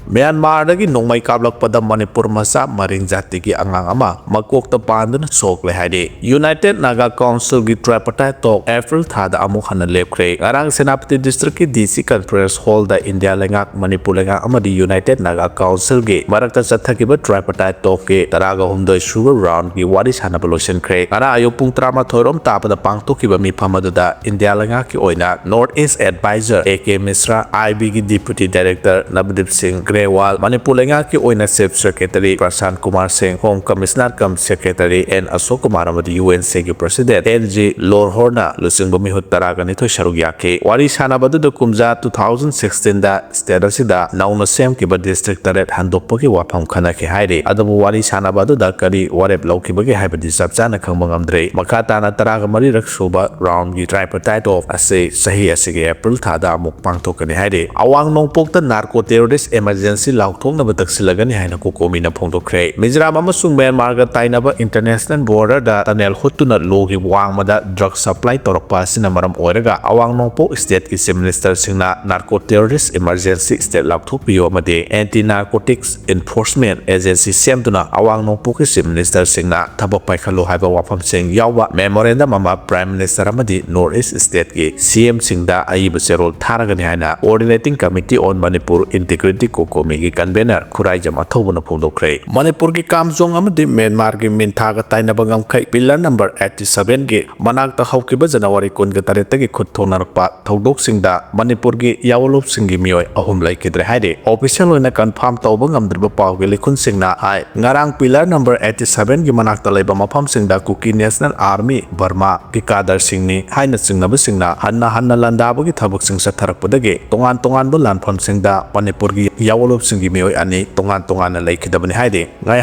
Myanmar-dagi nongmai kablakpada Manipur masa maring jatigi angang ama magkokta pandana sokle haide. United Naga Council gi tripartite talk April thada amuk hana lepkre. Ngarang Senapati District ki DC Conference Hall da India lengak Manipur lengak amadi United Naga Council gi marakta chathakiba tripartite talk ke taraga humdoi sugar round gi wari sana balosen kre. Ngara ayo pung trama thoirom tapada pangtokiba mi phamadada India lengak ki oina Northeast Advisor AK Misra IB gi Deputy Director Navdeep Singh Grewal Manipur lengak ki oina Chief Secretary Prashant Kumar Singh Home Commissioner cum Secretary N Ashok Kumar amadi UNC ki President NG Lorhorna lusingba mihut taraga nithoi saruk yake. Wari sana badu da kumja 2016 da state asida nauna sem ki ba district taret handokpa ki wafam khana ki haire. Adabu wari sana badu da kari warep laukiba ki haibadi sabjana khangba ngamdre. Makata na taraga mari raksuba round gi tripartite of ase sahi asige April thada amuk pangthokani haire. Awang nongpokta narco terrorist emergency laukthokna ba taksilagani haina kokomi na phongdokre. Mizoram amasung Myanmar ga tainaba international border da tunnel hutuna logi wangmada drug supply torakpa asina maram oiraga awang nongpok state ki chief minister singna narco terrorist emergency state laukthokpiyo amade anti narcotics enforcement agency semduna awang nongpok ki chief minister singna thabak paikhalo haiba wafam sing yawa memorandum ama prime minister amadi northeast state ki CM singda aiba serol tharagani haina coordinating committee on Manipur integrity kokomi ki convener khuraijam Athouba na phongdokre. Manipur ki kamjong amadi Myanmar ki minthaga tainaba ngamkhai pillar number 87 ki manakta haukiba January 18 gi khut thonarpa thodok singda Manipur gi yawolop singi mioi ahum Leikhidre haide. Official oina confirm tawba ngamdriba paw gi likhun singna hai ngarang pillar number 87 gi manakta leiba mafam singda Kuki National Army Burma ki kadar singni haina singnaba singna hanna landaba gi thabak sing satharakpadagi tongan bu lanpham singda Manipur gi yawolop singi mioi ani tongan na Leikhidabani haide. Ngai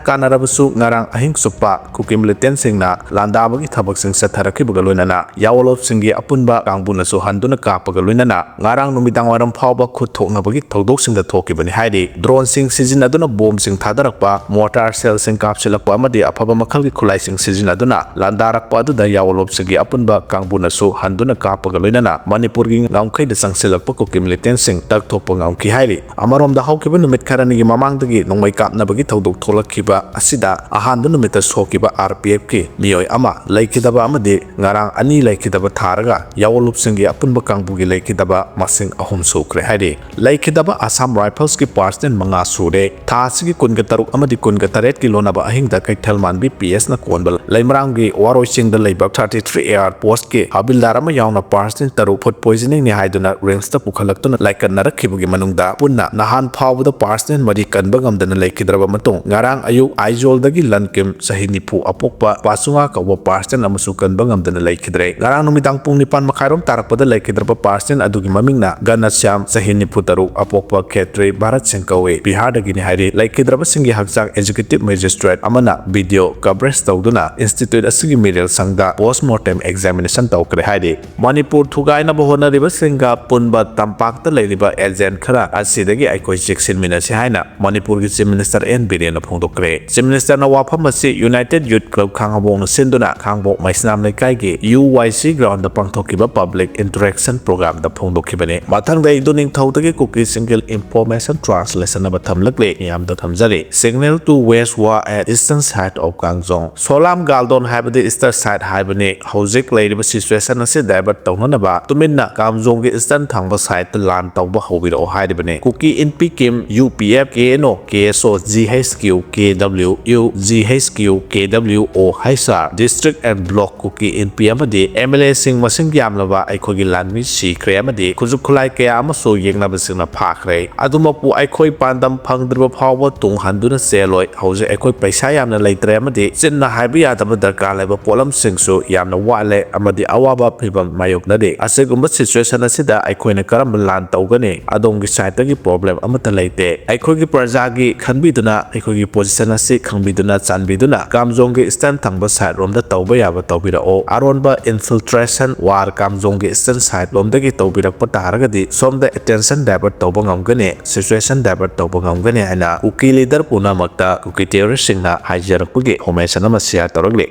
kanarabasu ngarang ahing supa Kuki militant singna landaba gi thabak sing satharakhibaga loinana yawolop singi apunba kangbuna so handuna kapaga loinana ngarang numidang waram phawba khut thoknabagi thodok singda thokibani haide. Drone sing sizinaduna bomb sing thadarakpa mortar shell sing kapsilakpa amadi afaba makhal gi khulai sing sizinaduna landarakpa adu da yawolop singi apunba kangbuna so handuna kapaga loinana Manipur gi ngamkhai da sangsilakpa Kuki militant sing tak thokpa ngamki haide. Amarom da haukiba numit kharani gi mamangdagi nongmai kapnabagi thodok tholakhiba asida ahandu numita sokiba RPF ki mioi ama Leikhidaba amadi ngarang ani Leikhidaba tharaga yawolop singi apunba kangbugi Leikhidaba masing ahum sukre haide. Leikhidaba Assam Rifles ki parsten manga sure thasigi kungataruk amadi kungatarek ki lonaba ahing da kaithalman BPS na konbal leimarang gi waroi singda leibak 33 air post ki habildar ama yauna parsten taru food poisoning ni haiduna range ta pukhalaktuna laikan narakhibugi manungda punna nahan phawda parsten mari kanba ngamdana Leikhidaba matung ngarang ayuk Aizol dagi lankim sahinipu apokpa pasunga kawa parsten amasu kanba ngamdana Leikhidre. Ngarang numidang pung nipan makairom tarakpada Leikhidaba parsten adugi mamingna Ganasyam sahinipu taru apokpa Khetri Bharat Singkawe Bihar dagi ni haide. Leikhidaba singi hakjang executive magistrate amana video coverage tawduna institute asigi medical sangda postmortem examination tawkre haide. Manipur thugaina bahona riba singa punba tampakta leiriba agent khara asidagi aikoi cheksin minasi haina Manipur gi chief minister N Biren na phongdokre. Chief minister na wafam asi United Youth Club khangabong na sinduna khangbok maisnam lekai gi UYC ground da pangthokiba public interaction program da phongdokhibane. Mathangda iduning thaudagi Kuki single information translation na bathamlakle yam da thamjari. Signal to west wa at eastern side of Kamjong Solam Galdon habadi eastern side haibane hojik leiriba situation asi divert tawnanaba tuminna Kamjong gi eastern thangba side ta lan tawba hobiro haidibane. Kuki NP Kim UPF KNO KSO GHQ KWU GHQ KWO Haisar District and Block Kuki NP amadi MLA sing masing yamlaba aikhogi lanmi sikre amadi khuzuk khulai kaya amaso yengnaba singna phakre adumapu aikhoi pandam phangdriba phawba tung handuna seloi hauze aikhoi paisa yamna leitre amadi chinna haibi yadaba darkar leba polam singsu yamna wale amadi awaba phibam mayoknade asegumba situation asida aikhoina karam lan tawgani adongi side gi problem amata leite aikhogi prajagi khanbiduna aikhogi position asi khangbiduna chanbiduna Kamjong gi stand thangba side rom da tawba yaba tawbira o aronba infiltration war Kamjong gi eastern side lomdagi tawbirakpa taragadi somda attention divert tawba ngamgane situation divert tawba ngamgane ana Kuki leader punamakta Kuki terrorist singna haijarakpagi information ama share tawragle.